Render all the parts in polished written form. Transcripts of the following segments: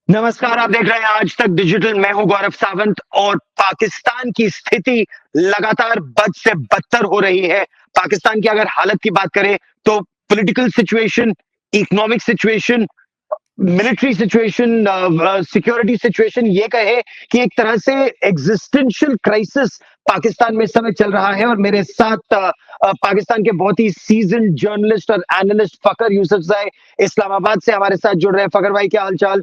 नमस्कार। आप देख रहे हैं आज तक डिजिटल। मैं हूं गौरव सावंत और पाकिस्तान की स्थिति लगातार बद से बदतर हो रही है। पाकिस्तान की अगर हालत की बात करें तो political situation, economic situation, military situation, security situation, ये कहे कि एक तरह से एग्जिस्टेंशियल क्राइसिस पाकिस्तान में इस समय चल रहा है। और मेरे साथ पाकिस्तान के बहुत ही सीजन्ड जर्नलिस्ट और एनालिस्ट फकर यूसुफजई इस्लामाबाद से हमारे साथ जुड़ रहे हैं। फकर भाई, क्या हालचाल?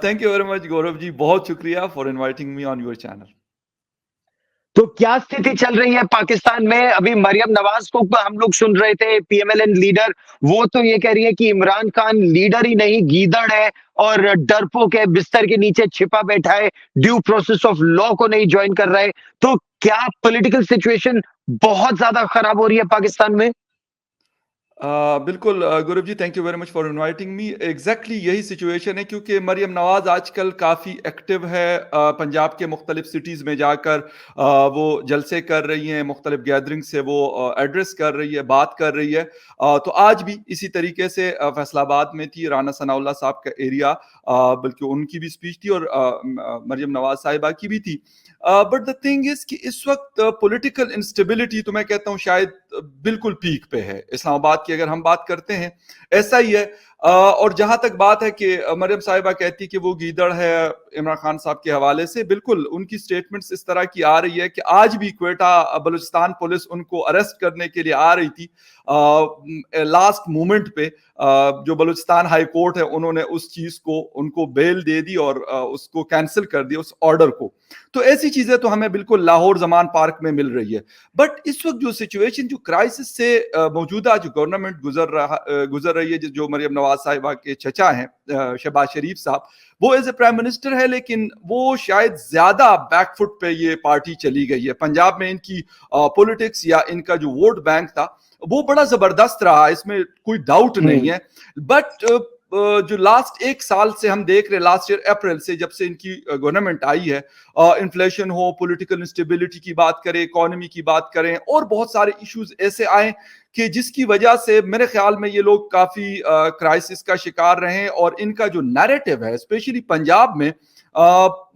थैंक यू वेरी मच गौरव जी, बहुत शुक्रिया for inviting me on your channel. तो क्या स्थिति चल रही है पाकिस्तान में? अभी मरियम नवाज को हम लोग सुन रहे थे, पीएमएलएन लीडर, वो तो ये कह रही है कि इमरान खान लीडर ही नहीं गीदड़ है और डरपोक है, बिस्तर के नीचे छिपा बैठा है, ड्यू प्रोसेस ऑफ लॉ को नहीं ज्वाइन कर रहा है। तो क्या पॉलिटिकल सिचुएशन बहुत ज्यादा खराब हो रही है पाकिस्तान में? बिल्कुल Gaurav ji, thank you very much for inviting me. Exactly यही सिचुएशन है, क्योंकि मरियम नवाज आजकल काफ़ी एक्टिव है। पंजाब के मुख्तलिफ सिटीज़ में जाकर वो जलसे कर रही हैं, मुख्तलिफ गैदरिंग से वो एड्रेस कर रही है, बात कर रही है। तो आज भी इसी तरीके से फैसलाबाद में थी, राना सनाउल्लाह साहब का एरिया, बल्कि उनकी भी स्पीच थी और मरियम नवाज साहिबा की भी थी। बट द थिंग इज कि इस वक्त पॉलिटिकल इंस्टेबिलिटी तो मैं कहता हूँ शायद बिल्कुल पीक पे है। इस्लामाबाद की अगर हम बात करते हैं, ऐसा ही है। और जहां तक बात है कि मरियम साहिबा कहती कि वो गीदड़ है इमरान खान साहब के हवाले से, बिल्कुल उनकी स्टेटमेंट्स इस तरह की आ रही है कि आज भी क्वेटा बलूचिस्तान पुलिस उनको अरेस्ट करने के लिए आ रही थी। लास्ट मोमेंट पे जो बलूचिस्तान हाई कोर्ट है, उन्होंने उस चीज को उनको बेल दे दी और उसको कैंसिल कर दिया, उस ऑर्डर को। तो ऐसी चीजें तो हमें बिल्कुल लाहौर जमान पार्क में मिल रही है। बट इस वक्त जो सिचुएशन, जो क्राइसिस से मौजूदा जो गवर्नमेंट गुजर रही है, जो मरियम नवाज साहिबा के चचा हैं शहबाज शरीफ साहब, वो एज ए प्राइम मिनिस्टर है, लेकिन वो शायद ज्यादा बैकफुट पे ये पार्टी चली गई है। पंजाब में इनकी पॉलिटिक्स या इनका जो वोट बैंक था वो बड़ा जबरदस्त रहा, इसमें कोई डाउट नहीं है। बट जो लास्ट एक साल से हम देख रहे हैं, लास्ट ईयर अप्रैल से जब से इनकी गवर्नमेंट आई है, इन्फ्लेशन हो, पॉलिटिकल इंस्टेबिलिटी की बात करें, इकोनॉमी की बात करें, और बहुत सारे इश्यूज ऐसे आए कि जिसकी वजह से मेरे ख्याल में ये लोग काफी क्राइसिस का शिकार रहे। और इनका जो नैरेटिव है स्पेशली पंजाब में,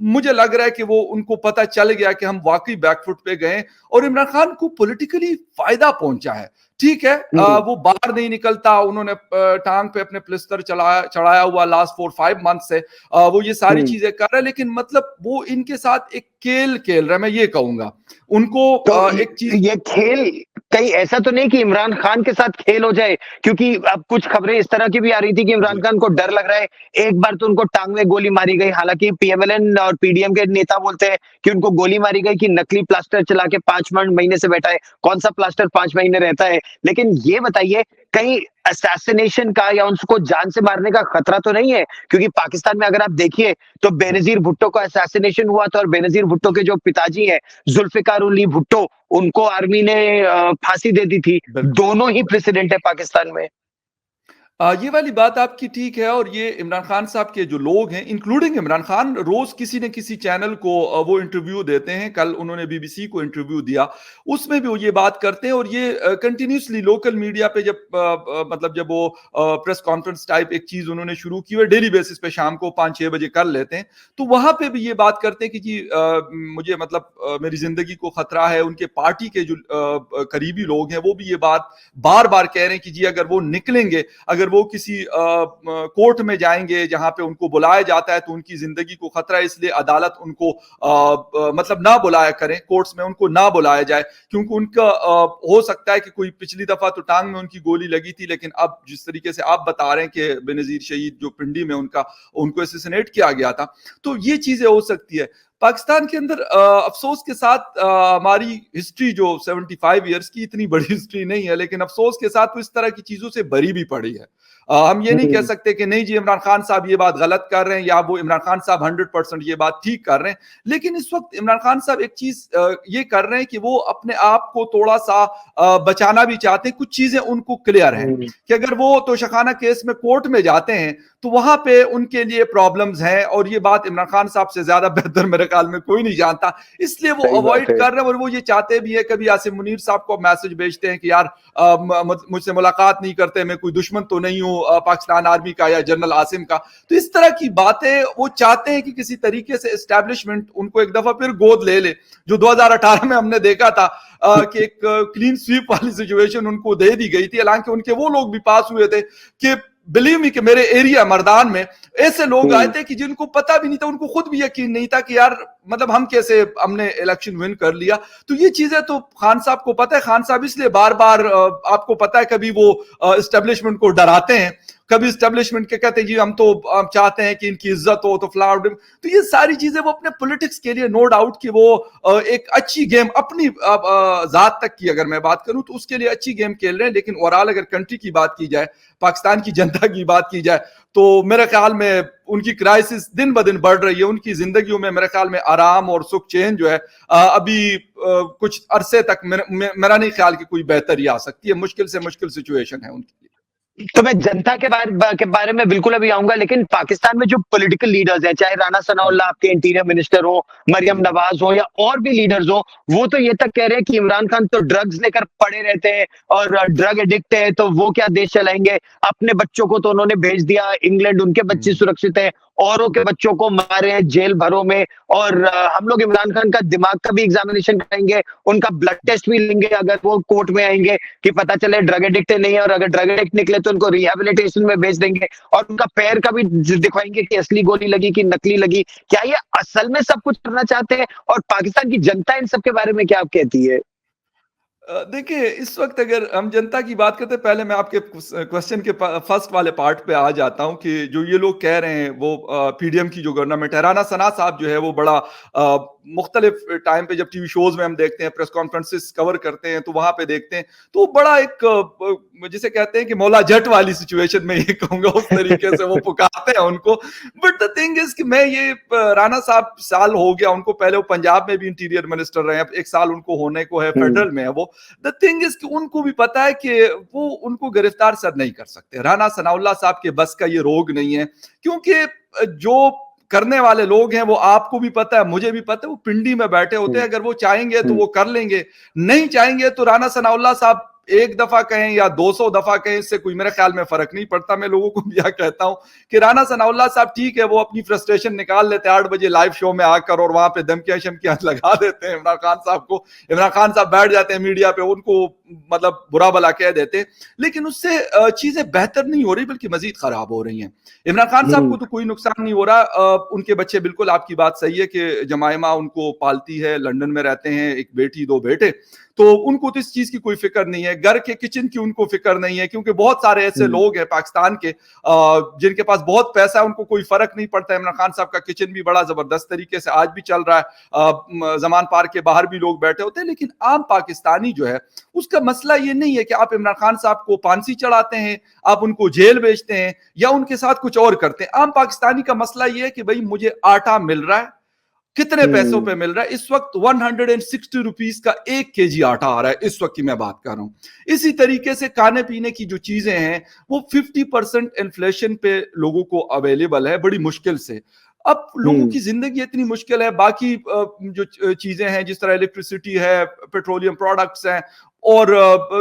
मुझे लग रहा है कि वो उनको पता चल गया कि हम वाकई बैकफुट पे गए और इमरान खान को पॉलिटिकली फायदा पहुंचा है। ठीक है, वो बाहर नहीं निकलता, उन्होंने टांग पे अपने प्लिस्तर चढ़ाया हुआ लास्ट 4-5 मंथ से, वो ये सारी चीजें कर रहे हैं, लेकिन मतलब वो इनके साथ एक खेल खेल रहा है, मैं ये कहूंगा उनको। तो एक चीज ये खेल कहीं ऐसा तो नहीं कि इमरान खान के साथ खेल हो जाए? क्योंकि अब कुछ खबरें इस तरह की भी आ रही थी कि इमरान खान को डर लग रहा है। एक बार तो उनको टांग में गोली मारी गई, हालांकि पीएमएलएन और पीडीएम के नेता बोलते हैं कि उनको गोली मारी गई कि नकली प्लास्टर चला के 5 महीने से बैठा है। कौन सा प्लास्टर 5 महीने रहता है? लेकिन ये बताइए, कहीं असैसिनेशन का या उनको जान से मारने का खतरा तो नहीं है? क्योंकि पाकिस्तान में अगर आप देखिए तो बेनजीर भुट्टो का असैसिनेशन हुआ था और बेनजीर भुट्टो के जो पिताजी हैं जुल्फिकार अली भुट्टो, उनको आर्मी ने फांसी दे दी थी। बिल्कुल। दोनों ही प्रेसिडेंट है पाकिस्तान में। ये वाली बात आपकी ठीक है। और ये इमरान खान साहब के जो लोग हैं, इंक्लूडिंग इमरान खान, रोज किसी न किसी चैनल को वो इंटरव्यू देते हैं। कल उन्होंने बीबीसी को इंटरव्यू दिया, उसमें भी वो ये बात करते हैं। और ये कंटिन्यूसली लोकल मीडिया पे मतलब जब वो प्रेस कॉन्फ्रेंस टाइप एक चीज उन्होंने शुरू की है, डेली बेसिस पे शाम को 5-6 बजे कर लेते हैं, तो वहां पे भी ये बात करते हैं कि जी मुझे मतलब मेरी जिंदगी को खतरा है। उनके पार्टी के जो करीबी लोग हैं वो भी ये बात बार बार कह रहे हैं कि जी अगर वो निकलेंगे, अगर वो किसी कोर्ट में जाएंगे जहां पे उनको बुलाया जाता है, तो उनकी जिंदगी को खतरा है, इसलिए अदालत उनको मतलब ना बुलाया करें, कोर्ट्स में उनको ना बुलाया जाए, क्योंकि उनका हो सकता है कि कोई पिछली दफा तो टांग में उनकी गोली लगी थी, लेकिन अब जिस तरीके से आप बता रहे हैं कि बेनजीर शहीद जो पिंडी में उनको एसेसिनेट किया गया था, तो ये चीजें हो सकती है। पाकिस्तान के अंदर अफसोस के साथ हमारी हिस्ट्री जो 75 ईयर्स की इतनी बड़ी हिस्ट्री नहीं है, लेकिन अफसोस के साथ तो इस तरह की चीजों से भरी भी पड़ी है। हम ये नहीं कह सकते कि नहीं जी इमरान खान साहब ये बात गलत कर रहे हैं, या वो इमरान खान साहब 100% ये बात ठीक कर रहे हैं। लेकिन इस वक्त इमरान खान साहब एक चीज ये कर रहे हैं कि वो अपने आप को थोड़ा सा बचाना भी चाहते हैं। कुछ चीजें उनको क्लियर हैं कि अगर वो तोशाखाना केस में कोर्ट में जाते हैं तो वहां पे उनके लिए प्रॉब्लम्स हैं, और ये बात इमरान खान साहब से ज्यादा बेहतर मेरे ख्याल में कोई नहीं जानता, इसलिए वो अवॉइड कर रहे हैं। और वो ये चाहते भी है, कभी आसिम मुनीर साहब को मैसेज भेजते हैं कि यार मुझसे मुलाकात नहीं करते, मैं कोई दुश्मन तो नहीं हूं, पाकिस्तान आर्मी का या जनरल आसिम का। तो इस तरह की बातें वो चाहते हैं कि किसी तरीके से एस्टैब्लिशमेंट उनको एक दफा फिर गोद ले ले, जो 2018 में हमने देखा था कि एक क्लीन स्वीप वाली सिचुएशन उनको दे दी गई थी। हालांकि उनके वो लोग भी पास हुए थे कि बिलीव मी कि मेरे एरिया मर्दान में ऐसे लोग आए थे कि जिनको पता भी नहीं था, उनको खुद भी यकीन नहीं था कि यार मतलब हमने इलेक्शन विन कर लिया। तो ये चीजें तो खान साहब को पता है। खान साहब इसलिए बार बार आपको पता है कभी वो एस्टेब्लिशमेंट को डराते हैं, कभी एस्टेब्लिशमेंट के कहते हैं जी हम चाहते हैं कि इनकी इज्जत हो तो फला। तो ये सारी चीजें वो अपने पॉलिटिक्स के लिए नो डाउट कि वो एक अच्छी गेम अपनी जात तक की अगर मैं बात करूं तो उसके लिए अच्छी गेम खेल रहे हैं। लेकिन ओवरऑल अगर कंट्री की बात की जाए, पाकिस्तान की जनता की बात की जाए, तो मेरे ख्याल में उनकी क्राइसिस दिन ब दिन बढ़ रही है। उनकी जिंदगियों में मेरे ख्याल में आराम और सुख चैन जो है अभी कुछ अरसे तक मेरा नहीं ख्याल कि कोई बेहतरी आ सकती है। मुश्किल से मुश्किल सिचुएशन है उनकी। तो मैं जनता के बारे में बिल्कुल अभी आऊंगा, लेकिन पाकिस्तान में जो पॉलिटिकल लीडर्स हैं, चाहे राना सनाउल्लाह आपके इंटीरियर मिनिस्टर हो, मरियम नवाज हो या और भी लीडर्स हो, वो तो ये तक कह रहे हैं कि इमरान खान तो ड्रग्स लेकर पड़े रहते हैं और ड्रग एडिक्ट है, तो वो क्या देश चलाएंगे। अपने बच्चों को तो उन्होंने भेज दिया इंग्लैंड, उनके बच्चे सुरक्षित है, औरों के बच्चों को मारे हैं जेल भरों में। और हम लोग इमरान खान का दिमाग का भी एग्जामिनेशन कराएंगे, उनका ब्लड टेस्ट भी लेंगे अगर वो कोर्ट में आएंगे कि पता चले ड्रग एडिक्ट नहीं है, और अगर ड्रग एडिक्ट निकले तो उनको रिहेबिलिटेशन में भेज देंगे, और उनका पैर का भी दिखाएंगे कि असली गोली लगी कि नकली लगी। क्या ये असल में सब कुछ करना चाहते हैं, और पाकिस्तान की जनता इन सब के बारे में क्या आप कहती है? देखिए, इस वक्त अगर हम जनता की बात करते हैं, पहले मैं आपके क्वेश्चन के फर्स्ट वाले पार्ट पे आ जाता हूं कि जो ये लोग कह रहे हैं वो पीडीएम की जो गवर्नमेंट है, राना सना साहब जो है वो बड़ा मुख्तलिफ टाइम पे जब टीवी शोज में हम देखते हैं, प्रेस कॉन्फ्रेंसेस कवर करते हैं, तो वहां पे देखते हैं तो बड़ा एक जिसे कहते हैं कि मौला जट वाली सिचुएशन में ये कहूंगा, उस तरीके से वो पुकारते हैं उनको। बट द थिंग इज कि मैं ये राना साहब साल हो गया उनको, पहले वो पंजाब में भी इंटीरियर मिनिस्टर रहे, अब 1 साल उनको होने को है, फेडरल में है वो। द थिंग इज कि उनको भी पता है कि वो उनको गिरफ्तार सर नहीं कर सकते। राना सनाउल्लाह साहब के बस का ये रोग नहीं है, क्योंकि जो करने वाले लोग हैं वो आपको भी पता है, मुझे भी पता है, वो पिंडी में बैठे होते हैं। अगर वो चाहेंगे तो वो कर लेंगे, नहीं चाहेंगे तो राना सनाउल्लाह साहब 1 दफा कहें या 200 दफा कहें, इससे कोई मेरे ख्याल में फर्क नहीं पड़ता। मैं लोगों को भी यह कहता हूं कि राना सनाउल्लाह साहब ठीक है, वो अपनी फ्रस्ट्रेशन निकाल लेते हैं 8 बजे लाइव शो में आकर, और वहां पे धमकियां शमकियां लगा देते हैं इमरान खान साहब को। इमरान खान साहब बैठ जाते हैं मीडिया पे, उनको मतलब बुरा भला कह देते हैं, लेकिन उससे चीजें बेहतर नहीं हो रही बल्कि मजीद खराब हो रही हैं। इमरान खान साहब को तो कोई नुकसान नहीं हो रहा, उनके बच्चे, बिल्कुल आपकी बात सही है कि जमायमा उनको पालती है, लंदन में रहते हैं, 1 बेटी 2 बेटे, तो उनको तो इस चीज की कोई फिक्र नहीं है, घर के किचन की उनको फिक्र नहीं है, क्योंकि बहुत सारे ऐसे लोग हैं पाकिस्तान के जिनके पास बहुत पैसा है, उनको कोई फर्क नहीं पड़ता। इमरान खान साहब का किचन भी बड़ा जबरदस्त तरीके से आज भी चल रहा है, जमान पार्क के बाहर भी लोग बैठे होते हैं। लेकिन आम पाकिस्तानी जो है उसका मसला ये नहीं है कि आप इमरान खान साहब को फांसी चढ़ाते हैं, आप उनको जेल भेजते हैं या उनके साथ कुछ और करते हैं। आम पाकिस्तानी का मसला ये है कि भाई मुझे आटा मिल रहा है, कितने पैसों पे मिल रहा है। इस वक्त 160 रुपीज का 1 केजी आटा आ रहा है, इस वक्त की मैं बात कर रहा हूं। इसी तरीके से खाने पीने की जो चीजें हैं वो 50% इन्फ्लेशन पे लोगों को अवेलेबल है, बड़ी मुश्किल से। अब लोगों की जिंदगी इतनी मुश्किल है, बाकी जो चीजें हैं जिस तरह इलेक्ट्रिसिटी है, पेट्रोलियम प्रोडक्ट्स हैं, और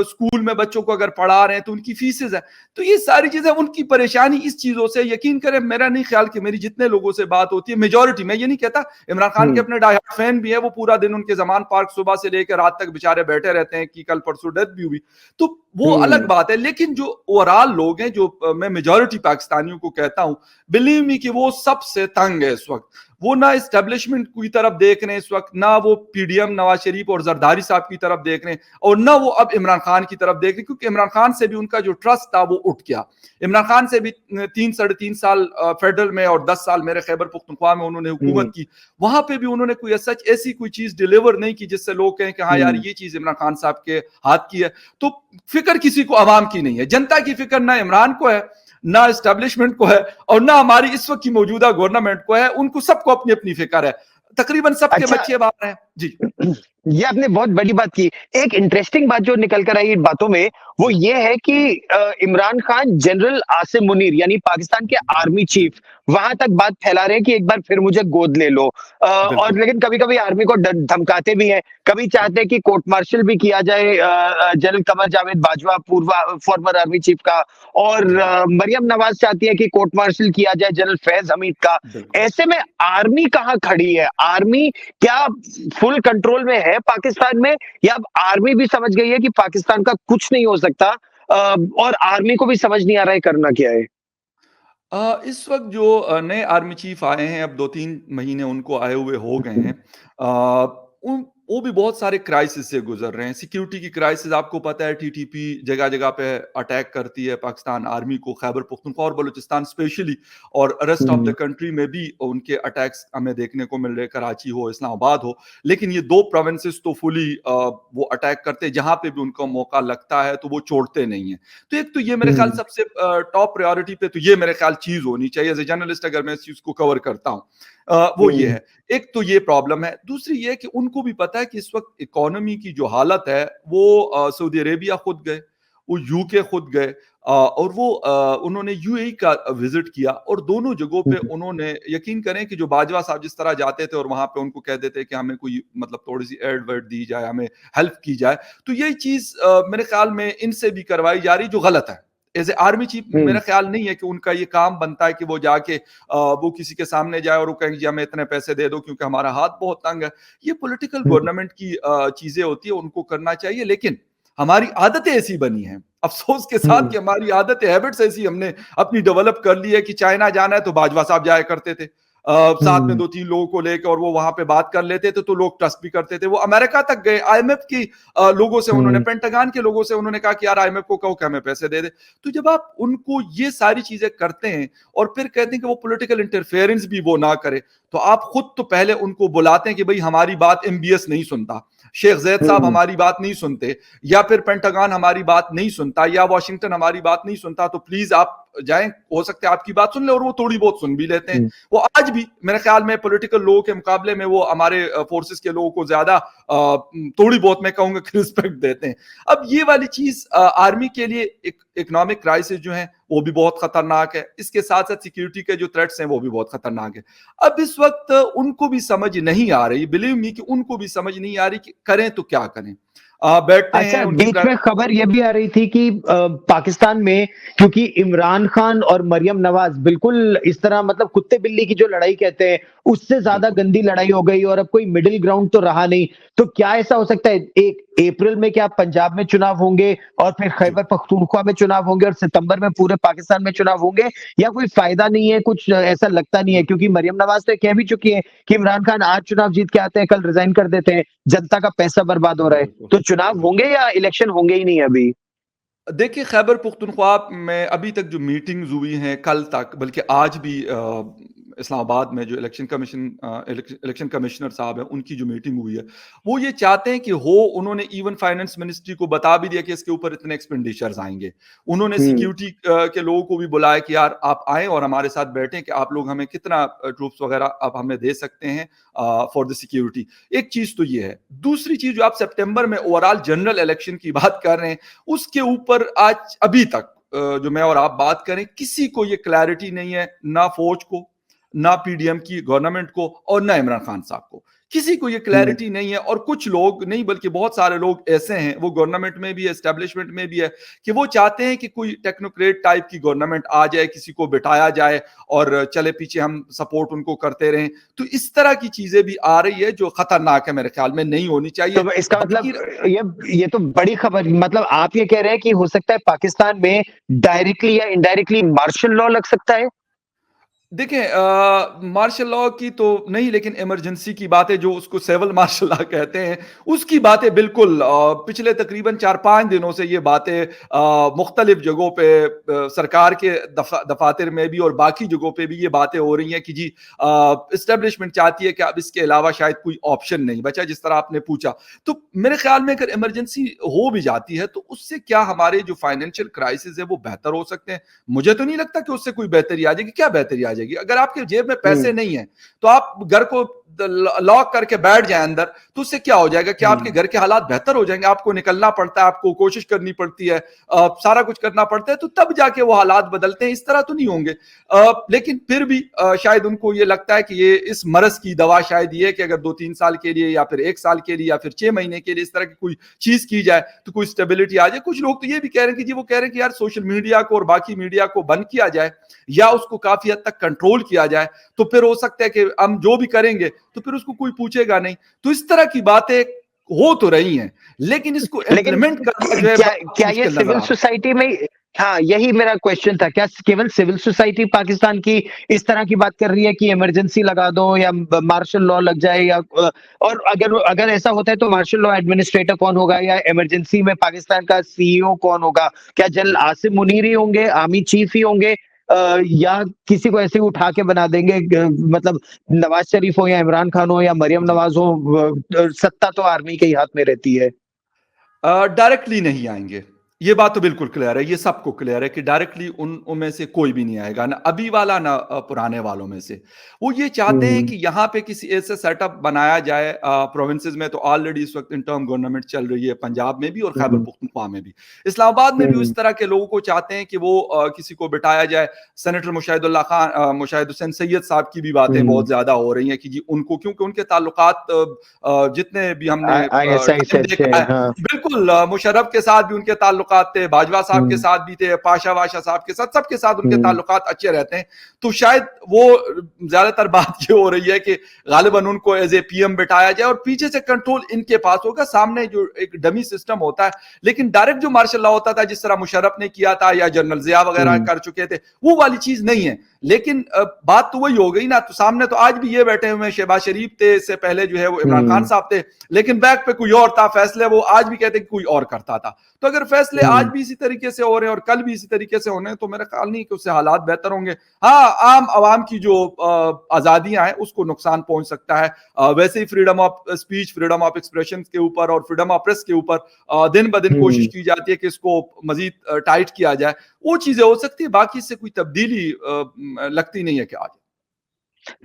स्कूल में बच्चों को अगर पढ़ा रहे हैं तो उनकी फीसेज है, तो ये सारी चीजें, उनकी परेशानी इस चीजों से, यकीन करें मेरा नहीं ख्याल कि मेरी जितने लोगों से बात होती है, मेजॉरिटी, मैं ये नहीं कहता, इमरान खान के अपने डाई हार्ड फैन भी है, वो पूरा दिन उनके जमान पार्क सुबह से लेकर रात तक बेचारे बैठे रहते हैं कि कल परसों डेथ भी हुई, तो वो अलग बात है। लेकिन जो ओवरऑल लोग हैं, जो मैं मेजॉरिटी पाकिस्तानियों को कहता हूं, बिलीव मी कि वो सबसे तंग है इस वक्त। वो ना एस्टेब्लिशमेंट की तरफ देख रहे हैं इस वक्त, ना वो पीडीएम नवाज शरीफ और जरदारी साहब की तरफ देख रहे हैं, और ना वो अब इमरान खान की तरफ देख रहे हैं, क्योंकि इमरान खान से भी उनका जो ट्रस्ट था वो उठ गया। इमरान खान से भी 3 साढ़े 3 साल फेडरल में और 10 साल मेरे खैबर पुख्तनख्वा में उन्होंने हुकूमत की, वहां पे भी उन्होंने कोई सच ऐसी कोई चीज डिलीवर नहीं की जिससे लोग कहें कि हाँ यार ये चीज इमरान खान साहब के हाथ की है। तो फिक्र किसी को अवाम की नहीं है, जनता की फिक्र ना इमरान को है, ना एस्टेब्लिशमेंट को है, और ना हमारी इस वक्त की मौजूदा गवर्नमेंट को है। उनको सबको अपनी अपनी फिक्र है, तकरीबन सबके बच्चे बाहर हैं। जी। ये आपने बहुत बड़ी बात की। एक इंटरेस्टिंग बात जो निकल कर आई इन बातों में, वो ये है कि इमरान खान जनरल आसिम मुनीर यानी पाकिस्तान के आर्मी चीफ वहां तक बात फैला रहे हैं कि एक बार फिर मुझे गोद ले लो। और बिल्कुल। लेकिन कभी-कभी आर्मी को धमकाते भी हैं। कभी चाहते हैं कि कोर्ट मार्शल भी किया जाए जनरल कमर जावेद बाजवा पूर्व फॉर्मर आर्मी चीफ का, और जी, मरियम नवाज चाहती है कि कोर्ट मार्शल किया जाए जनरल फैज हमीद का। बिल्कुल। ऐसे में आर्मी कहाँ खड़ी है? आर्मी क्या फुल कंट्रोल में है पाकिस्तान में, या अब आर्मी भी समझ गई है कि पाकिस्तान का कुछ नहीं हो सकता, और आर्मी को भी समझ नहीं आ रहा है करना क्या है? इस वक़्त जो नए आर्मी चीफ़ आए हैं, अब 2-3 महीने उनको आए हुए हो गए हैं। उन वो भी बहुत सारे क्राइसिस से गुज़र रहे हैं। सिक्योरिटी की क्राइसिस आपको पता है, टीटीपी जगह-जगह पे अटैक करती है पाकिस्तान आर्मी को, खैबर पख्तूनख्वा और बलूचिस्तान स्पेशली, और rest of the hmm, country में भी उनके अटैक्स हमें देखने को मिल रहे हैं, कराची हो, इस्लामाबाद हो। लेकिन ये 2 प्रोविंसेस तो फुली वो अटैक करते हैं, जहाँ पे भी उनको मौका लगता है, तो वो छोड़ते नहीं हैं। तो एक तो ये मेरे ख्याल हुँ, सबसे टॉप प्रायोरिटी पे तो ये मेरे ख्याल चीज़ होनी चाहिए, एज़ अ जर्नलिस्ट अगर मैं इस चीज़ को कवर करता हूँ। वो ये हुँ, है। एक तो ये प्रॉब्लम है। दूसरी ये है कि उनको भी पता है कि इस वक़्त इकोनॉमी की जो हालत है, वो सऊदी अरेबिया खुद गए, वो यूके खुद गए, और वो उन्होंने यूएई का विज़िट किया, और दोनों जगहों पे हुँ, उन्होंने, यकीन करें कि जो बाजवा साहब जिस तरह जाते थे और वहाँ पे उनको कह देते कि हमें कोई मतलब थोड़ी-सी एड-वेड दी जाए, हमें हेल्प की जाए। तो यही चीज़ मेरे ख़्याल में इनसे भी करवाई जा रही, जो गलत है। एज़ ए आर्मी चीफ हुँ, मेरा ख़्याल नहीं है कि उनका ये काम बनता है कि वो जाके वो किसी के सामने जाए और वो कहें जी हमें इतने पैसे दे दो क्योंकि हमारा हाथ बहुत तंग है। ये पॉलिटिकल हुँ, गवर्नमेंट की चीज़ें होती है, उनको करना चाहिए, लेकिन हमारी आदतें ऐसी बनी हैं। अफ़सोस के साथ हुँ, कि हमारी आदतें, हैबिट्स ऐसी हमने अपनी डेवलप कर ली है कि चाइना जाना है तो बाजवा साहब जाया करते थे। साथ में हुँ, 2-3 लोगों को लेके, और वो वहाँ पे बात कर लेते थे तो लोग ट्रस्ट भी करते थे। वो अमेरिका तक गए, आईएमएफ की लोगों से उन्होंने, हुँ, पेंटागन के लोगों से उन्होंने कहा कि यार आईएमएफ को कहो कि हमें पैसे दे दे। तो जब आप उनको ये सारी चीज़ें करते हैं और फिर कहते हैं कि वो पॉलिटिकल इंटरफेरेंस भी वो ना करे, तो आप खुद तो पहले उनको बुलाते हैं कि भई हमारी बात एमबीएस नहीं सुनता, शेख ज़ैद साहब हुँ, हमारी बात नहीं सुनते, या फिर पेंटागन हमारी बात नहीं सुनता, या वाशिंगटन हमारी बात नहीं सुनता, तो प्लीज़ आप जाएँ, हो सकता है आपकी बात सुन ले, और वो थोड़ी बहुत सुन भी लेते हैं। हुँ, वो आज भी मेरे ख्याल में पॉलिटिकल लोगों के मुकाबले में वो हमारे फोर्सेस के लोगों को ज्यादा थोड़ी बहुत मैं कहूंगा कि रिस्पेक्ट देते हैं। अब ये वाली चीज आर्मी के लिए एक इकोनॉमिक क्राइसिस जो है वो भी बहुत खतरनाक है, इसके साथ साथ सिक्योरिटी के जो थ्रेट्स हैं वो भी बहुत खतरनाक है। अब इस वक्त उनको भी समझ नहीं आ रही, बिलीव मी कि उनको भी समझ नहीं आ रही कि करें तो क्या करें। बैठते हैं अच्छा, उनकी बीच में खबर ये भी आ रही थी कि पाकिस्तान में, क्योंकि इमरान खान और मरियम नवाज बिल्कुल इस तरह मतलब कुत्ते बिल्ली की जो लड़ाई कहते हैं, उससे ज्यादा बिल्कुल। गंदी लड़ाई हो गई और अब कोई मिडिल ग्राउंड तो रहा नहीं। तो क्या ऐसा हो सकता है, एक अप्रैल में क्या पंजाब में चुनाव होंगे और फिर जी। खैबर पख्तूनख्वा में चुनाव होंगे और सितंबर में पूरे पाकिस्तान में चुनाव होंगे, या कोई फायदा नहीं है, कुछ ऐसा लगता नहीं है? क्योंकि मरियम नवाज तो कह भी चुकी है कि इमरान खान आज चुनाव जीत के आते हैं, कल रिजाइन कर देते हैं, जनता का पैसा बर्बाद हो रहा है। बिल्कुल। तो चुनाव बिल्कुल। होंगे या इलेक्शन होंगे ही नहीं अभी? देखिए, खैबर पुख्तनख्वा में अभी तक जो मीटिंग्स हुई हैं कल तक, बल्कि आज भी इस्लामाबाद में जो इलेक्शन कमिश्नर साहब हैं, उनकी जो मीटिंग हुई है, वो ये चाहते हैं कि हो, उन्होंने इवन फाइनेंस मिनिस्ट्री को बता भी दिया कि इसके ऊपर इतने एक्सपेंडिचर्स आएँगे। उन्होंने हुँ, सिक्योरिटी के लोगों को भी बुलाया कि यार आप आएँ और हमारे साथ बैठें कि आप लोग हमें कितना ट्रूप्स वगैरह आप हमें दे सकते हैं फॉर द सिक्योरिटी। एक चीज़ तो ये है। दूसरी चीज़, जो आप सितंबर में ओवरऑल जनरल इलेक्शन की बात कर रहे हैं, उसके ऊपर आज अभी तक जो मैं और आप बात करें, किसी को ये क्लैरिटी नहीं है, ना फौज को, ना पीडीएम की गवर्नमेंट को, और ना इमरान खान साहब को। किसी को ये हुँ, क्लैरिटी नहीं है, और कुछ लोग नहीं बल्कि बहुत सारे लोग ऐसे हैं, वो गवर्नमेंट में भी है, एस्टेब्लिशमेंट में भी है, कि वो चाहते हैं कि कोई टेक्नोक्रेट टाइप की गवर्नमेंट आ जाए, किसी को बिठाया जाए और चले पीछे हम सपोर्ट उनको करते रहें। तो इस तरह की चीजें भी आ रही है, जो खतरनाक है, मेरे ख्याल में नहीं होनी चाहिए। तो इसका बाकी मतलब ये तो बड़ी खबर, मतलब आप ये कह रहे हैं कि हो सकता है पाकिस्तान में डायरेक्टली या इनडायरेक्टली मार्शल लॉ लग सकता है? देखिए, मार्शल लॉ की तो नहीं, लेकिन इमरजेंसी की बातें, जो उसको सिविल मार्शल लॉ कहते हैं, उसकी बातें बिल्कुल पिछले तकरीबन 4-5 दिनों से ये बातें मुख्तलिफ जगहों पे, सरकार के दफातर में भी और बाकी जगहों पे भी ये बातें हो रही हैं कि जी इस्टेब्लिशमेंट चाहती है कि अब इसके अलावा शायद कोई ऑप्शन नहीं बचा, जिस तरह आपने पूछा। तो मेरे ख्याल में अगर इमरजेंसी हो भी जाती है, तो उससे क्या हमारे जो फाइनेंशियल क्राइसिस है वो बेहतर हो सकते हैं? मुझे तो नहीं लगता कि उससे कोई बेहतरी आ जाएगी। क्या बेहतरी आ जाएगी? अगर आपके जेब में हुँ, पैसे नहीं है, तो आप घर को लॉक करके बैठ जाए अंदर, तो उससे क्या हो जाएगा कि आपके घर के हालात बेहतर हो जाएंगे। आपको निकलना पड़ता है, आपको कोशिश करनी पड़ती है, सारा कुछ करना पड़ता है, तो तब जाके वो हालात बदलते हैं। इस तरह तो नहीं होंगे। लेकिन फिर भी शायद उनको ये लगता है कि ये इस मरज की दवा शायद ये है कि अगर 2-3 साल के लिए या फिर 1 साल के लिए या फिर 6 महीने के लिए इस तरह की कोई चीज की जाए तो कोई स्टेबिलिटी आ जाए। कुछ लोग तो ये भी कह रहे हैं कि जी, वो कह रहे हैं कि यार सोशल मीडिया को और बाकी मीडिया को बंद किया जाए या उसको काफी हद तक कंट्रोल किया जाए, तो फिर हो सकता है कि हम जो भी करेंगे तो फिर उसको कोई पूछेगा नहीं। तो इस तरह की बातें हो तो रही हैं, लेकिन इसको लेकिन इम्प्लीमेंट करना जो है क्या बहुत क्या ये मुश्किल नजर आ सिविल रहा है। सोसाइटी में, हाँ यही मेरा क्वेश्चन था, क्या केवल सिविल सोसाइटी पाकिस्तान की इस तरह की बात कर रही है कि इमरजेंसी लगा दो या मार्शल लॉ लग जाए, या और अगर अगर ऐसा होता है तो मार्शल लॉ एडमिनिस्ट्रेटर कौन होगा, या इमरजेंसी में पाकिस्तान का सीईओ कौन होगा? क्या जनरल आसिम मुनीर ही होंगे, आर्मी चीफ ही होंगे, या किसी को ऐसे ही उठा के बना देंगे? मतलब नवाज शरीफ हो या इमरान खान हो या मरियम जी। नवाज हो, सत्ता तो आर्मी के ही हाथ में रहती है। डायरेक्टली नहीं आएंगे, ये बात तो बिल्कुल क्लियर है, ये सबको क्लियर है कि डायरेक्टली उनमें से कोई भी नहीं आएगा, ना अभी वाला ना पुराने वालों में से। वो ये चाहते हैं कि यहाँ पे किसी ऐसे सेटअप बनाया जाए। प्रोविंसेस में तो ऑलरेडी इस वक्त इंटर्म गवर्नमेंट चल रही है, पंजाब में भी और खैबर पख्तूनख्वा में भी, इस्लामाबाद में भी इस तरह के लोगों को चाहते हैं कि वो किसी को बिठाया जाए। सेनेटर मुशाहिदुल्लाह खान, मुशाहिद हुसैन सैयद साहब की भी बातें बहुत ज्यादा हो रही हैं कि जी उनको, क्योंकि उनके ताल्लुकात जितने भी हमने आईएसआई से टाइम अच्छे देखा हैं, है, हाँ। बिल्कुल मुशर्रफ के साथ भी उनके ताल्लुकात थे, बाजवा साहब के साथ भी थे, पाशा वाशा साहब के साथ, सबके साथ उनके ताल्लुकात अच्छे रहते हैं। तो शायद वो ज्यादातर बात ये हो रही है कि गालिबन उनको एज ए पीएम बिठाया जाए और पीछे से कंट्रोल इनके पास होगा, सामने जो एक डमी सिस्टम होता है। लेकिन डायरेक्ट जो मार्शल लॉ होता था, जिस तरह मुशर्रफ ने किया था या जनरल जिया वगैरह कर चुके थे, वो वाली चीज नहीं है। लेकिन बात तो वही हो गई ना। तो सामने तो आज भी ये बैठे हुए हैं, शहबाज शरीफ थे, इससे पहले जो है वो इमरान खान साहब थे, लेकिन बैक पे कोई और था, फैसले वो आज भी कहते हैं कि कोई और करता था। तो अगर फैसले आज भी इसी तरीके से हो रहे हैं और कल भी इसी तरीके से होने हैं, तो मेरा ख्याल नहीं कि उससे हालात बेहतर होंगे। हाँ, आम आवाम की जो आजादियां हैं उसको नुकसान पहुंच सकता है। वैसे ही freedom of speech, freedom of expression के ऊपर और फ्रीडम ऑफ प्रेस के ऊपर दिन ब दिन कोशिश की जाती है कि इसको मजीद टाइट किया जाए। वो चीजें हो सकती है, बाकी इससे कोई तब्दीली लगती नहीं है कि आज।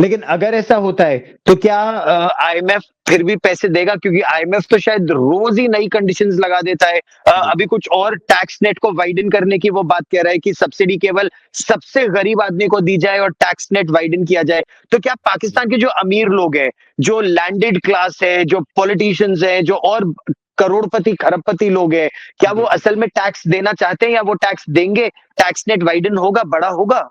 लेकिन अगर ऐसा होता है तो क्या आईएमएफ फिर भी पैसे देगा? क्योंकि आईएमएफ तो शायद रोज ही नई कंडीशंस लगा देता है। अभी कुछ और टैक्स नेट को वाइडन करने की वो बात कह रहा है कि सब्सिडी केवल सबसे गरीब आदमी को दी जाए और टैक्स नेट वाइडन किया जाए। तो क्या पाकिस्तान के जो अमीर लोग हैं, जो लैंडेड क्लास है, जो पॉलिटिशियंस हैं, जो और करोड़पति खरबपति लोग हैं, क्या वो असल में टैक्स देना चाहते हैं या वो टैक्स देंगे? टैक्स नेट वाइडन होगा, बड़ा होगा?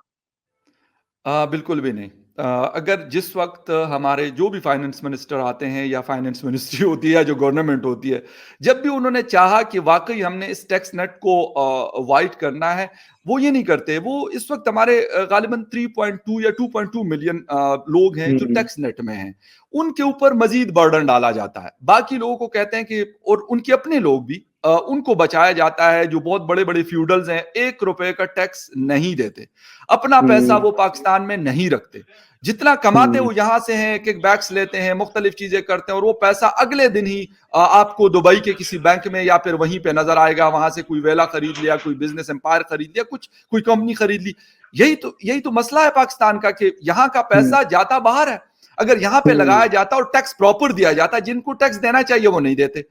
बिल्कुल भी नहीं। अगर जिस वक्त हमारे जो भी फाइनेंस मिनिस्टर आते हैं या फाइनेंस मिनिस्ट्री होती है या जो गवर्नमेंट होती है, जब भी उन्होंने चाहा कि वाकई हमने इस टैक्स नेट को वाइड करना है, वो ये नहीं करते। वो इस वक्त हमारे गालिबन 3.2 या 2.2 मिलियन लोग हैं जो टैक्स नेट में हैं, उनके ऊपर मजीद बर्डन डाला जाता है। बाकी लोगों को कहते हैं कि, और उनके अपने लोग भी, उनको बचाया जाता है। जो बहुत बड़े बड़े फ्यूडल्स हैं, 1 रुपए का टैक्स नहीं देते, अपना पैसा वो पाकिस्तान में नहीं रखते। जितना कमाते वो यहां से हैं, किकबैक्स लेते हैं, मुख्तलिफ चीजें करते हैं, और वो पैसा अगले दिन ही आपको दुबई के किसी बैंक में या फिर वहीं पे नजर आएगा। वहां से कोई वेला खरीद लिया, कोई बिजनेस एम्पायर खरीद लिया, कुछ कोई कंपनी खरीद ली। यही तो मसला है पाकिस्तान का कि यहाँ का पैसा जाता बाहर है। अगर यहाँ पे लगाया जाता और टैक्स प्रॉपर दिया जाता, जिनको टैक्स देना चाहिए वो नहीं देते।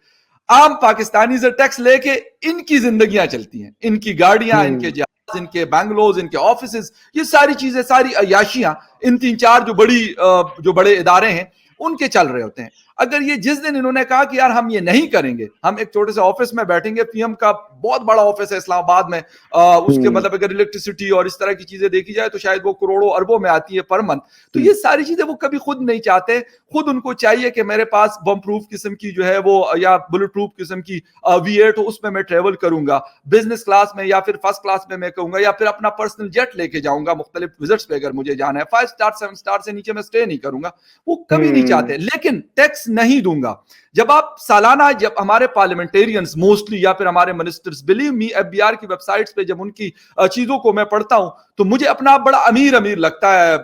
आम पाकिस्तानी से टैक्स लेके इनकी जिंदगियां चलती हैं, इनकी गाड़ियां, इनके जहाज, इनके बैंगलोज, इनके ऑफिसेज, ये सारी चीजें, सारी अयाशियां इन 3-4 जो बड़े इदारे हैं उनके चल रहे होते हैं। अगर ये जिस दिन इन्होंने कहा कि यार हम ये नहीं करेंगे, हम एक छोटे से ऑफिस में बैठेंगे, पीएम का बहुत बड़ा ऑफिस है इस्लामाबाद में, उसके मतलब अगर इलेक्ट्रिसिटी और इस तरह की चीजें देखी जाए तो शायद वो करोड़ों अरबों में आती है पर मंथ। तो ये सारी चीजें वो कभी खुद नहीं चाहते। खुद उनको चाहिए कि मेरे पास बम प्रूफ किस्म की जो है वो, या बुलेट प्रूफ किस्म की V8 हो, उसमें मैं ट्रेवल करूंगा बिजनेस क्लास में या फिर फर्स्ट क्लास में मैं कहूंगा, या फिर अपना पर्सनल जेट लेके जाऊंगा मुख्तलिफ विजिट्स पे अगर मुझे जाना है। 5 स्टार 7 स्टार से नीचे मैं स्टे नहीं करूंगा, वो कभी नहीं चाहते। लेकिन टैक्स नहीं दूंगा। जब आप सालाना, जब हमारे पार्लियामेंटेरियंस मोस्टली या फिर हमारे मिनिस्टर्स, बिलीव मी, एफबीआर की वेबसाइट्स पे जब उनकी चीजों को मैं पढ़ता हूं तो मुझे अपना आप बड़ा अमीर अमीर लगता है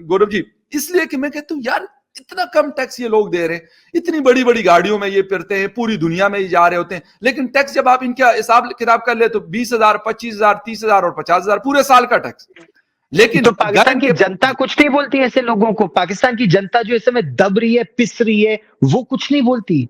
गौरव जी। इसलिए कि मैं कहता हूं यार इतना कम टैक्स ये लोग दे रहे हैं, इतनी बड़ी बड़ी गाड़ियों में ये फिरते हैं, पूरी दुनिया में ये जा रहे होते हैं, लेकिन टैक्स जब आप इनका हिसाब किताब कर ले तो 20,000, 25,000, 30,000 और 50,000 पूरे साल का टैक्स। लेकिन तो पाकिस्तान गन की के जनता कुछ नहीं बोलती ऐसे लोगों को? पाकिस्तान की जनता जो इस समय दब रही है, पिस रही है, वो कुछ नहीं बोलती?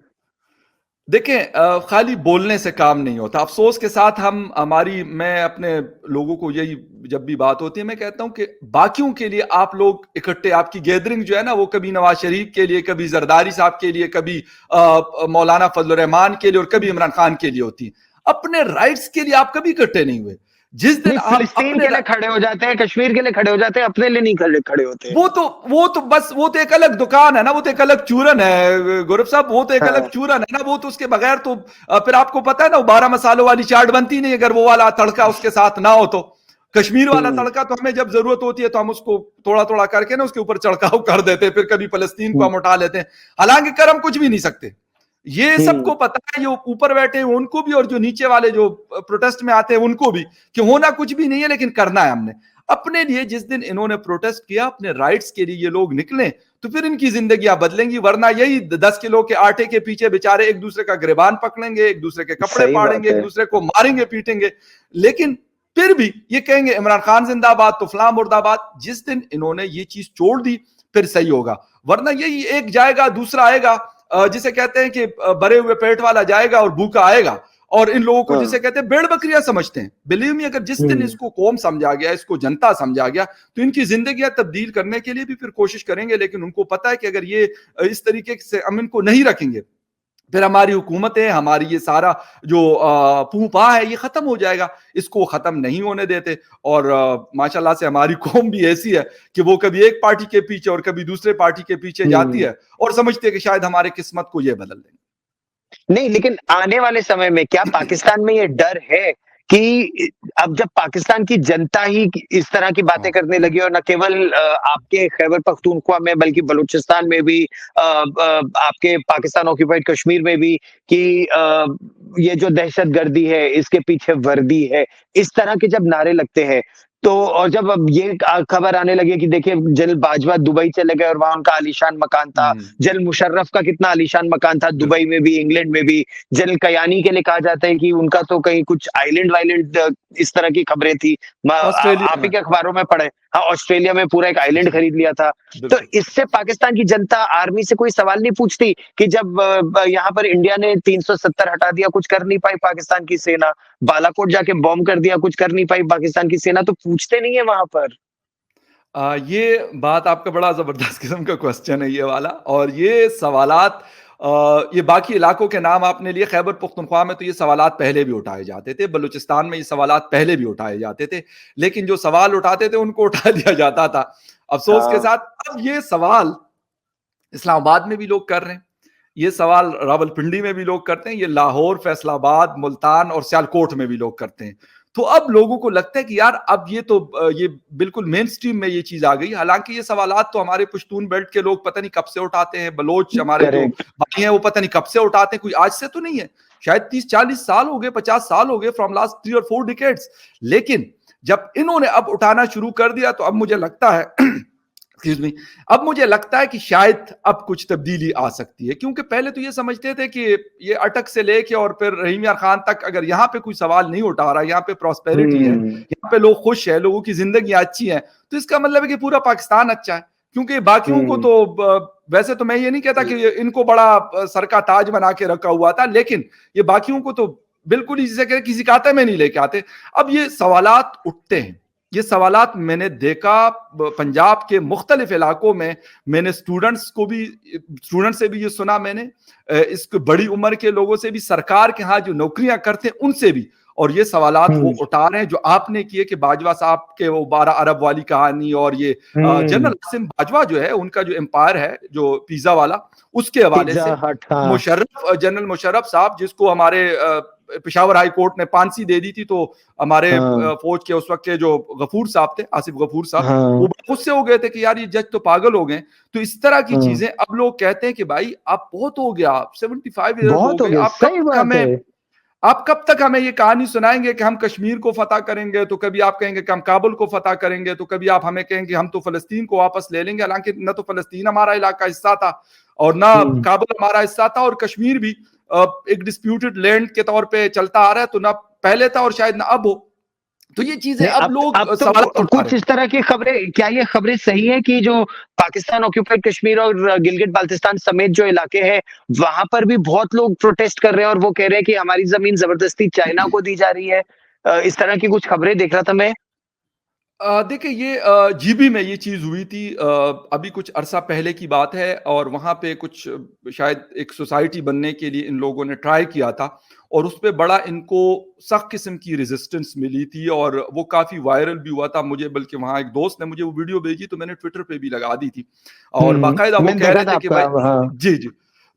देखें, खाली बोलने से काम नहीं होता। अफसोस के साथ मैं अपने लोगों को यही, जब भी बात होती है, मैं कहता हूं कि बाकियों के लिए आप लोग इकट्ठे, आपकी गैदरिंग जो है ना, वो कभी नवाज शरीफ के लिए, कभी जरदारी साहब के लिए, कभी मौलाना फजल रहमान के लिए और कभी इमरान खान के लिए होती है। अपने राइट्स के लिए आप कभी इकट्ठे नहीं हुए। जिस दिन नहीं, आप फिलिस्तीन अपने, के लिए खड़े हो जाते हैं, कश्मीर के लिए खड़े हो जाते हैं, अपने लिए नहीं खड़े होते। वो तो एक अलग दुकान है ना, वो तो एक अलग चूरन है गौरव साहब, वो तो एक अलग हाँ। चूरन है ना। वो तो उसके बगैर तो फिर आपको पता है ना, 12 मसालों वाली चाट बनती नहीं अगर वो वाला तड़का उसके साथ ना हो तो। कश्मीर वाला हम्म। तड़का तो हमें जब जरूरत होती है तो हम उसको थोड़ा थोड़ा करके ना उसके ऊपर छिड़काव कर देते हैं, फिर कभी फलस्तीन को हम्म। हम उठा लेते हैं। हालांकि कर हम कुछ भी नहीं सकते, ये हम्म। सबको पता है, जो ऊपर बैठे हैं उनको भी और जो नीचे वाले जो प्रोटेस्ट में आते हैं उनको भी, कि होना कुछ भी नहीं है लेकिन करना है हमने अपने लिए। जिस दिन इन्होंने प्रोटेस्ट किया अपने राइट्स के लिए, ये लोग निकले, तो फिर इनकी जिंदगियां बदलेंगी। वरना यही 10 किलो के आटे के पीछे बेचारे एक दूसरे का गिरबान पकड़ेंगे, एक दूसरे के कपड़े सही पाड़ेंगे, बात एक है। दूसरे को मारेंगे पीटेंगे, लेकिन फिर भी ये कहेंगे इमरान खान जिंदाबाद तो फलां मुर्दाबाद। जिस दिन इन्होंने ये चीज छोड़ दी फिर सही होगा, वरना यही एक जाएगा दूसरा आएगा। जिसे कहते हैं कि भरे हुए पेट वाला जाएगा और भूखा आएगा। और इन लोगों को हाँ। जिसे कहते हैं भेड़ बकरियां समझते हैं। बिलीव मी, अगर जिस दिन हम्म। इसको कौम समझा गया, इसको जनता समझा गया, तो इनकी जिंदगियां तब्दील करने के लिए भी फिर कोशिश करेंगे। लेकिन उनको पता है कि अगर ये इस तरीके से हम इनको नहीं रखेंगे, फिर हमारी हुकूमतें, हमारी ये सारा जो पूपा है, ये खत्म हो जाएगा। इसको खत्म नहीं होने देते। और माशाल्लाह से हमारी कौम भी ऐसी है कि वो कभी एक पार्टी के पीछे और कभी दूसरे पार्टी के पीछे जाती हम्म। है और समझती है कि शायद हमारे किस्मत को ये बदल देंगे। नहीं, लेकिन आने वाले समय में क्या पाकिस्तान में ये डर है कि अब जब पाकिस्तान की जनता ही इस तरह की बातें हाँ। करने लगी, और न केवल आपके खैबर पख्तूनख्वा में बल्कि बलूचिस्तान में भी, आपके पाकिस्तान ऑक्यूपाइड कश्मीर में भी, कि ये जो दहशतगर्दी है इसके पीछे वर्दी है, इस तरह के जब नारे लगते हैं, तो और जब अब ये खबर आने लगी कि देखिए जनरल बाजवा दुबई चले गए और वहां उनका आलीशान मकान था, हम्म, जनरल मुशर्रफ का कितना आलीशान मकान था दुबई बिल्कुल। में भी, इंग्लैंड में भी। जनरल कयानी के लिए कहा जाता है कि उनका तो कहीं कुछ आइलैंड वाइलैंड, इस तरह की खबरें थी। ऑस्ट्रेलिया आप ही में। के अखबारों में पढ़े। हाँ, ऑस्ट्रेलिया में पूरा एक आइलैंड खरीद लिया था। तो बिल्कुल। इससे पाकिस्तान की जनता आर्मी से कोई सवाल नहीं पूछती कि जब यहाँ पर इंडिया ने 370 हटा दिया, कुछ कर नहीं पाई पाकिस्तान की सेना, बालाकोट जाके बॉम्ब कर दिया, कुछ कर नहीं पाई पाकिस्तान की सेना, तो पूछते नहीं है वहां पर? ये बात आपका बड़ा ज़बरदस्त किस्म का क्वेश्चन है ये वाला। और ये सवालात, ये बाकी इलाकों के नाम आपने लिए, खैबर पख्तूनख्वा में तो ये सवालात पहले भी उठाए जाते थे, बलूचिस्तान में ये सवालात पहले भी उठाए जाते थे, लेकिन जो सवाल उठाते थे उनको उठा दिया जाता था। अफसोस के हाँ। साथ अब ये सवाल इस्लामाबाद में भी लोग कर रहे हैं, ये सवाल रावलपिंडी में भी लोग करते हैं, ये लाहौर, फैसलाबाद, मुल्तान और सियालकोट में भी लोग करते हैं। तो अब लोगों को लगता है कि यार अब ये बिल्कुल मेन स्ट्रीम में ये चीज आ गई। हालांकि ये सवालात तो हमारे पश्तून बेल्ट के लोग पता नहीं कब से उठाते हैं, बलोच हमारे जो करेक्ट। भाई हैं वो पता नहीं कब से उठाते हैं, कोई आज से तो नहीं है। शायद 30-40 साल हो गए, 50 साल हो गए, फ्रॉम लास्ट 3 और 4 डिकेड्स। लेकिन जब इन्होंने अब उठाना शुरू कर दिया तो अब मुझे लगता है एक्सक्यूज मी, अब मुझे लगता है कि शायद अब कुछ तब्दीली आ सकती है। क्योंकि पहले तो ये समझते थे कि ये अटक से लेके और फिर रहीम यार खान तक, अगर यहाँ पे कोई सवाल नहीं उठा रहा, यहाँ पे प्रॉस्पेरिटी है, हम्म। यहाँ पे लोग खुश है, लोगों की जिंदगी अच्छी है, तो इसका मतलब है कि पूरा पाकिस्तान अच्छा है। क्योंकि बाकियों को हम्म। तो वैसे तो मैं ये नहीं कहता कि इनको बड़ा सर का ताज बना के रखा हुआ था, लेकिन ये बाकियों को तो बिल्कुल ही जिसे कहते किसी खाते में नहीं लेके आते। अब ये सवालात उठते हैं, ये सवालात मैंने देखा पंजाब के मुख्तलिफ इलाकों में। मैंने स्टूडेंट से भी ये सुना, मैंने इसको बड़ी उम्र के लोगों से भी, सरकार के यहाँ जो नौकरियां करते हैं उनसे भी। और ये सवालात वो उठा रहे हैं जो आपने किए कि बाजवा साहब के वो 12 अरब वाली कहानी, और ये जनरल आसिम बाजवा जो है उनका जो एम्पायर है जो पिज्जा वाला, उसके हवाले पिज्जा से हट। हाँ। जनरल मुशर्रफ साहब, जिसको हमारे पेशावर हाई कोर्ट ने फांसी दे दी थी, तो हमारे हाँ। फौज के उस वक्त के जो गफूर साहब थे, आसिफ गफूर साहब, वो हाँ। गुस्से हो गए थे कि यार ये जज तो पागल हो गए। तो इस तरह की हाँ। चीजें अब लोग कहते हैं कि भाई आप बहुत हो गया, 75 ईयर्स हो बहुत हो गए, गया, सही बात है। आप कब तक हमें ये कहानी सुनाएंगे कि हम कश्मीर को फतह करेंगे, तो कभी आप कहेंगे कि हम काबुल को फतह करेंगे, तो कभी आप हमें कहेंगे हम तो फलस्तीन को वापस ले लेंगे। हालांकि न तो फलस्तीन हमारा इलाका हिस्सा था और ना काबुल हमारा हिस्सा था, और कश्मीर भी एक डिस्प्यूटेड लैंड के तौर पे चलता आ रहा है, तो ना पहले था और शायद ना अब हो। तो ये चीजें नहीं, अब लोग अब सवाल तो उठा कुछ रहे इस तरह की खबरें, क्या ये खबरें सही है कि जो पाकिस्तान ऑक्यूपाइड कश्मीर और गिलगिट बाल्टिस्तान समेत जो इलाके हैं, वहां पर भी बहुत लोग प्रोटेस्ट कर रहे हैं और वो कह रहे हैं कि हमारी जमीन जबरदस्ती चाइना को दी जा रही है। इस तरह की कुछ खबरें देख रहा था मैं। देखिए ये जीबी में ये चीज़ हुई थी, अभी कुछ अरसा पहले की बात है और वहाँ पे कुछ शायद एक सोसाइटी बनने के लिए इन लोगों ने ट्राई किया था और उस पे बड़ा इनको सख्त किस्म की रेजिस्टेंस मिली थी और वो काफ़ी वायरल भी हुआ था। मुझे बल्कि वहाँ एक दोस्त ने मुझे वो वीडियो भेजी तो मैंने ट्विटर पे भी लगा दी थी और बाकायदा वो मैंने कह देखा रहे था थे कि आपका, भाई हाँ। जी, जी।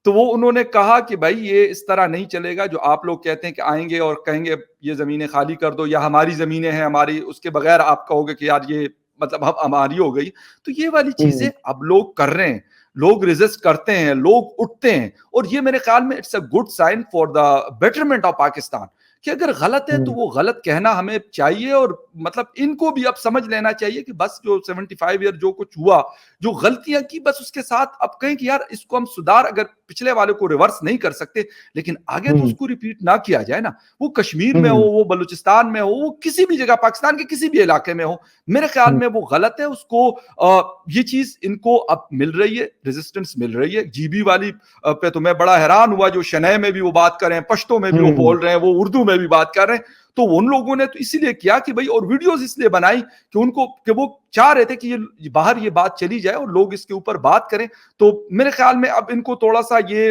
तो वो उन्होंने कहा कि भाई ये इस तरह नहीं चलेगा जो आप लोग कहते हैं कि आएँगे और कहेंगे ये ज़मीनें खाली कर दो या हमारी ज़मीनें हैं हमारी, उसके बगैर आप कहोगे कि यार ये मतलब अब हमारी हो गई। तो ये वाली चीज़ें अब लोग कर रहे हैं, लोग रेज़िस्ट करते हैं, लोग उठते हैं और ये मेरे ख़्याल में it's a good sign for the betterment of Pakistan कि अगर गलत है तो वो गलत कहना हमें चाहिए और मतलब इनको भी अब समझ लेना चाहिए कि बस जो 75 ईयर जो कुछ हुआ, जो गलतियां की बस उसके साथ अब कहें कि यार इसको हम सुधार, अगर पिछले वाले को रिवर्स नहीं कर सकते लेकिन आगे तो उसको रिपीट ना किया जाए ना। वो कश्मीर में हो, वो बलूचिस्तान में हो, वो किसी भी जगह पाकिस्तान के किसी भी इलाके में हो, मेरे ख्याल में वो गलत है। उसको ये चीज इनको अब मिल रही है, रेजिस्टेंस मिल रही है। जीबी वाली पे तो मैं बड़ा हैरान हुआ, जो शनय में भी वो बात कर रहे हैं, पश्तो में भी वो बोल रहे हैं, वो उर्दू में भी बात कर रहे हैं। तो उन लोगों ने तो इसीलिए किया कि भाई, और वीडियोस इसलिए बनाई कि उनको कि वो चाह रहे थे कि ये बाहर ये बात चली जाए और लोग इसके ऊपर बात करें। तो मेरे ख्याल में अब इनको थोड़ा सा ये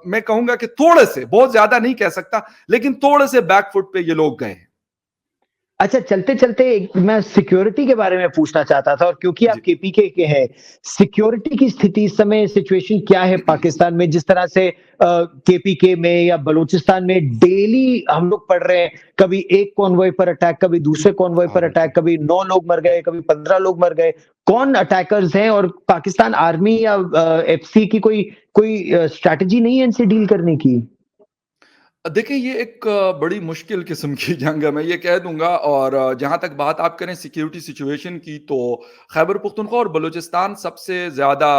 मैं कहूंगा कि थोड़े से, बहुत ज्यादा नहीं कह सकता, लेकिन थोड़े से बैकफुट पे ये लोग गए हैं। अच्छा, चलते-चलते एक मैं सिक्योरिटी के बारे में पूछना चाहता था, और क्योंकि आप जी। केपीके के हैं, सिक्योरिटी की स्थिति इस समय सिचुएशन क्या है पाकिस्तान में? जिस तरह से केपीके में या बलूचिस्तान में डेली हम लोग पढ़ रहे हैं, कभी एक कॉन्वॉय पर अटैक, कभी दूसरे कॉन्वॉय पर हाँ अटैक, जी। कभी 9 लोग मर गए, कभी 15 लोग मर गए। कौन अटैकर्स हैं, और पाकिस्तान आर्मी या एफसी की कोई कोई स्ट्रैटेजी नहीं है इनसे डील करने की? देखिए ये एक बड़ी मुश्किल किस्म की जंग है, मैं ये कह दूँगा। और जहाँ तक बात आप करें सिक्योरिटी सिचुएशन की, तो खैबर पख्तूनख्वा और बलूचिस्तान सबसे ज़्यादा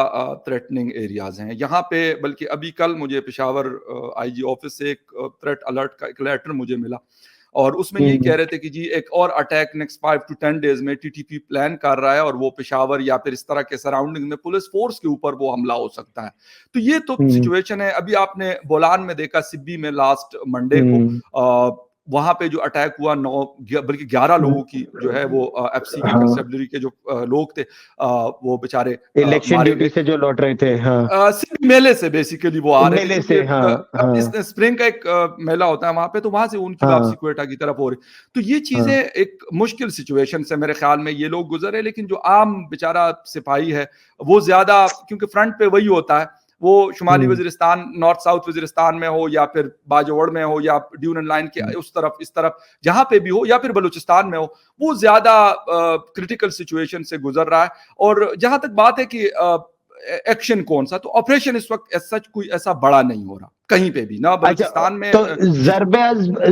थ्रेटनिंग एरियाज़ हैं। यहाँ पे बल्कि अभी कल मुझे पेशावर आईजी ऑफ़िस से एक थ्रेट अलर्ट का एक लेटर मुझे मिला और उसमें यही कह रहे थे कि जी एक और अटैक नेक्स्ट 5 टू 10 डेज़ में टीटीपी प्लान कर रहा है और वो पेशावर या फिर इस तरह के सराउंडिंग में पुलिस फ़ोर्स के ऊपर वो हमला हो सकता है। तो ये तो हुँ, सिचुएशन है। अभी आपने बोलान में देखा, सिब्बी में लास्ट मंडे को हुँ, वहाँ पे जो अटैक हुआ, 9 बल्कि 11 हुँ। लोगों की जो है वो एफसी के हाँ, कंसिस्टेबली के जो लोग थे, वो बेचारे इलेक्शन मारे ड्यूटी गए। से जो लौट रहे थे, हाँ। सिर्फ मेले से बेसिकली वो आ रहे थे मेले क्योंकि से, हाँ, इस हाँ, स्प्रिंग का एक मेला होता है वहाँ पे, तो वहाँ से उनकी हाँ, वापसी क्वेटा की तरफ हो रही। तो ये चीज़ें हाँ, एक मुश्किल सिचुएशन से मेरे ख़्याल में ये लोग गुज़रे, लेकिन जो आम बेचारा सिपाही है, वो ज़्यादा, क्योंकि फ्रंट पे वही होता है, वो शुमाली हुँ, वज़ीरिस्तान, नॉर्थ साउथ वज़ीरिस्तान में हो या फिर बाजोड़ में हो या ड्यूरन लाइन के उस तरफ, इस तरफ जहाँ पे भी हो, या फिर बलूचिस्तान में हो, वो ज़्यादा क्रिटिकल सिचुएशन से गुज़र रहा है। और जहाँ तक बात है कि एक्शन कौन सा, तो ऑपरेशन इस वक्त सच कोई ऐसा बड़ा नहीं हो रहा कहीं पे भी ना, अच्छा, बलूचिस्तान में तो जी।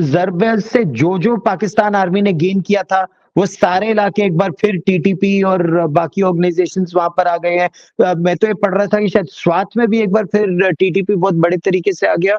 ज़रबेज़ से जो पाकिस्तान आर्मी ने गेन किया था, वो सारे इलाके एक बार फिर टीटीपी और बाकी ऑर्गनाइज़ेशंस वहाँ पर आ गए हैं। मैं तो ये पढ़ रहा था कि शायद स्वात में भी एक बार फिर टीटीपी बहुत बड़े तरीके से आ गया।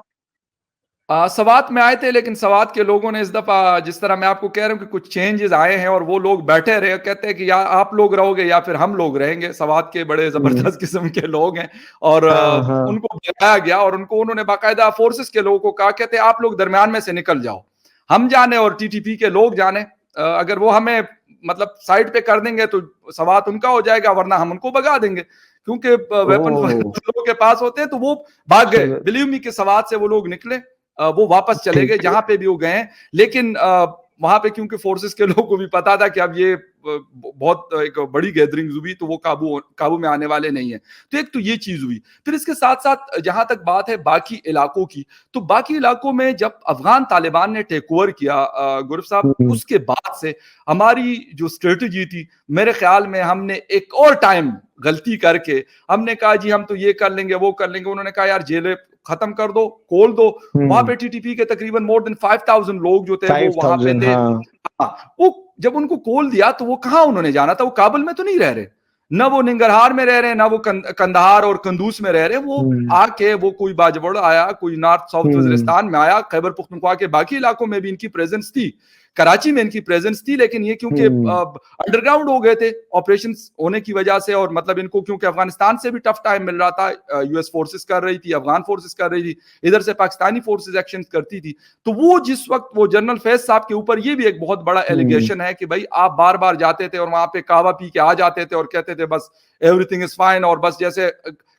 सवात में आए थे, लेकिन सवात के लोगों ने इस दफा, जिस तरह मैं आपको कह रहा हूँ कि कुछ चेंजेस आए हैं और वो लोग बैठे रहे, कहते हैं कि या आप लोग रहोगे या फिर हम लोग रहेंगे। सवात के बड़े हुँ, जबरदस्त किस्म के लोग हैं और हाँ, हाँ, उनको बुलाया गया और उनको उन्होंने बाकायदा फोर्सेस के लोगों को कहा, कहते आप लोग दरमियान में से निकल जाओ, हम जाने और टीटीपी के लोग जाने। अगर वो हमें मतलब साइड पे कर देंगे तो सवात उनका हो जाएगा, वरना हम उनको भगा देंगे, क्योंकि वेपन ओह! लोगों के पास होते हैं। तो वो भाग गए, चलो, बिलीव मी के सवात से वो लोग निकले, वो वापस चले गए ठीक। जहां पे भी वो गए हैं। लेकिन वहां पे क्योंकि फोर्सेस के लोगों को भी पता था कि अब ये बहुत एक बड़ी गैदरिंग हुई, तो वो काबू में आने वाले नहीं है। तो एक तो ये चीज हुई। फिर इसके साथ साथ जहां तक बात है बाकी इलाकों की, तो बाकी इलाकों में जब अफगान तालिबान ने टेक ओवर किया गुरु साहब, हुँ, उसके बाद से हमारी जो स्ट्रेटजी थी, मेरे ख्याल में हमने एक और टाइम गलती करके हमने कहा जी हम तो ये कर लेंगे वो कर लेंगे। उन्होंने कहा यार जेलें खत्म कर दो, खोल दो। वहां हुँ, पे टीटीपी के तकरीबन मोर देन 5000 लोग जो थे वो वहां पे 5000, थे। हाँ। वो जब उनको खोल दिया तो वो कहाँ उन्होंने जाना था, वो काबुल में तो नहीं रह रहे, ना वो निंगरहार में रह रहे, ना वो कंदहार और कंदूस में रह रहे। वो हुँ, आके वो कोई बाजवड़ आया, कोई नॉर्थ साउथ हुँ, वजीरिस्तान में आया, खैबर पख्तूनख्वा के बाकी इलाकों में भी इनकी प्रेजेंस थी। कराची में इनकी प्रेजेंस थी, लेकिन ये क्योंकि अंडरग्राउंड हो गए थे ऑपरेशन होने की वजह से, और मतलब इनको क्योंकि अफगानिस्तान से भी टफ टाइम मिल रहा था, यूएस फोर्सेस कर रही थी, अफगान फोर्सेस कर रही थी, इधर से पाकिस्तानी फोर्सेस एक्शन करती थी, तो वो जिस वक्त वो जनरल फैज साहब के ऊपर ये भी एक बहुत बड़ा एलिगेशन है कि भाई आप बार बार जाते थे और वहां पे कहवा पी के आ जाते थे और कहते थे बस एवरीथिंग इज फाइन, और बस जैसे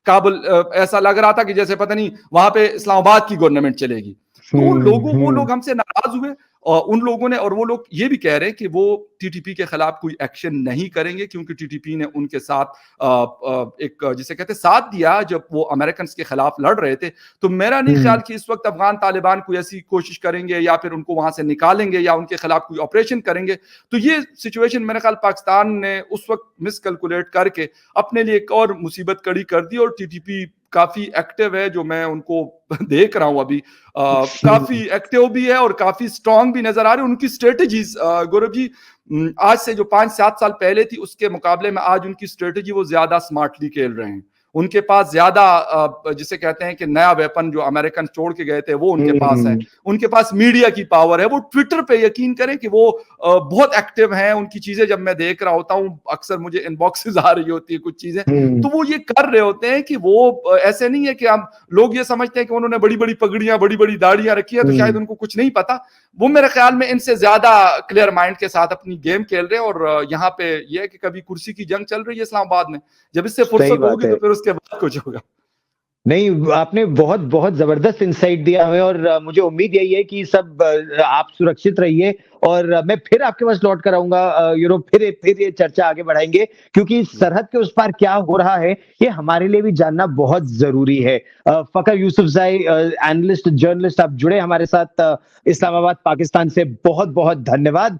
काबुल ऐसा लग रहा था कि जैसे पता नहीं वहां पे इस्लामाबाद की गवर्नमेंट चलेगी। तो उन लोगों वो लोग हमसे नाराज हुए, और उन लोगों ने, और वो लोग ये भी कह रहे हैं कि वो टीटीपी के खिलाफ कोई एक्शन नहीं करेंगे, क्योंकि टीटीपी ने उनके साथ एक जिसे कहते साथ दिया जब वो अमेरिकन के खिलाफ लड़ रहे थे। तो मेरा नहीं ख्याल कि इस वक्त अफगान तालिबान कोई ऐसी कोशिश करेंगे या फिर उनको वहां से निकालेंगे या उनके खिलाफ कोई ऑपरेशन करेंगे। तो ये सिचुएशन मेरे ख्याल पाकिस्तान ने उस वक्त मिसकैलकुलेट करके अपने लिए एक और मुसीबत खड़ी कर दी, और टीटीपी काफी एक्टिव है, जो मैं उनको देख रहा हूं अभी, काफी एक्टिव भी है और काफी स्ट्रांग भी नजर आ रही है उनकी स्ट्रेटजीज। गौरव जी, आज से जो 5-7 साल पहले थी उसके मुकाबले में आज उनकी स्ट्रेटजी वो ज्यादा स्मार्टली खेल रहे हैं। उनके पास ज्यादा जिसे कहते हैं कि नया वेपन जो अमेरिकन छोड़ के गए थे वो उनके पास है, उनके पास मीडिया की पावर है, वो ट्विटर पे यकीन करें कि वो बहुत एक्टिव हैं। उनकी चीजें जब मैं देख रहा होता हूँ, अक्सर मुझे इनबॉक्सेस आ रही होती है कुछ चीजें, तो वो ये कर रहे होते हैं कि वो ऐसे नहीं है कि हम लोग ये समझते हैं कि उन्होंने बड़ी बड़ी पगड़ियां बड़ी बड़ी दाढ़ियां रखी है तो शायद उनको कुछ नहीं पता। वो मेरे ख्याल में इनसे ज्यादा क्लियर माइंड के साथ अपनी गेम खेल रहे हैं, और यहाँ पे ये है कि कभी कुर्सी की जंग चल रही है इस्लामाबाद में, जब इससे फुर्सत होगी तो फिर उसके बाद कुछ होगा। नहीं, आपने बहुत बहुत जबरदस्त इंसाइट दिया हमें, और मुझे उम्मीद यही है कि सब आप सुरक्षित रहिए, और मैं फिर आपके पास लौट कर आऊंगा, फिर ये चर्चा आगे बढ़ाएंगे, क्योंकि सरहद के उस पार क्या हो रहा है ये हमारे लिए भी जानना बहुत जरूरी है। फकर यूसुफजई, एनालिस्ट जर्नलिस्ट, आप जुड़े हमारे साथ इस्लामाबाद पाकिस्तान से, बहुत बहुत धन्यवाद।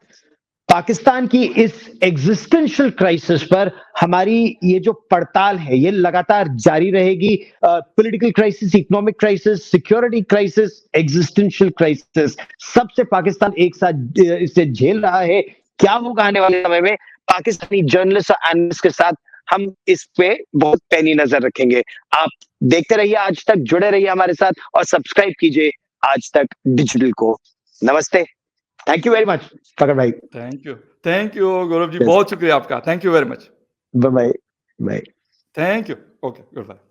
पाकिस्तान की इस एग्जिस्टेंशियल क्राइसिस पर हमारी ये जो पड़ताल है ये लगातार जारी रहेगी। Political crisis, economic crisis, security crisis, existential crisis, सबसे पाकिस्तान एक साथ इसे झेल रहा है। क्या होगा आने वाले समय में, पाकिस्तानी जर्नलिस्ट और एनालिस्ट के साथ हम इस पे बहुत पैनी नजर रखेंगे। आप देखते रहिए आज तक, जुड़े रहिए हमारे साथ, और सब्सक्राइब कीजिए आज तक डिजिटल को। नमस्ते, thank you very much Fakhar भाई। थैंक यू गौरव जी, बहुत शुक्रिया आपका, thank you very much. Bye bye. Thank you, okay, good bye.